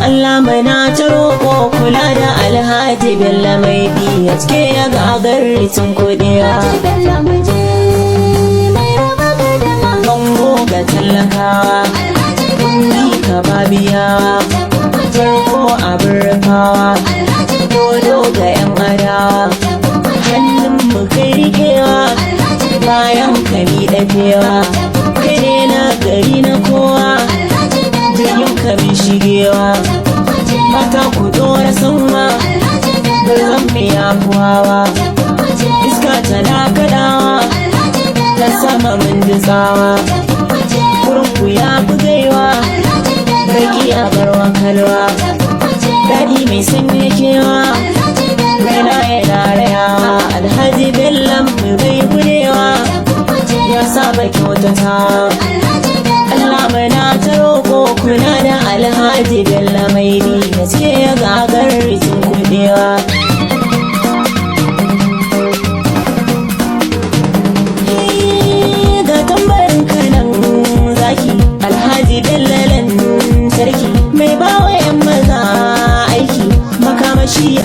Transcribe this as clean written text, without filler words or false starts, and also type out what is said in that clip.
Allah muna ta roƙo kula da Alhaji Bello mai biya cike ya gagar tun kudiya. Bango ga talakawa, kunni ka babiyawa, farko abin rufawa, dodo ga 'yan adawa, hannun mu kai rikewa, bayan kami dafewa, kai ne na gari na kowa, jirgin kami shigewa, mata ku dora sanwa, garzan mai afuwawa, iska tana kadawa, ta sama mun tsawa, kurku ya bugaiwa, raki a barwa kalwa, daɗi mai sanya kewa, raina yana rayawa, Alhaji Bello bai gudewa, ya saba kyautata. Allah muna ta roƙo kula da Alhaji Bello mai bi gaske ya gagar tun kudewa. Ga tambarin kanan zaki Alhaji Bello lan sarki mai bawa 'yan maza aiki makamashi.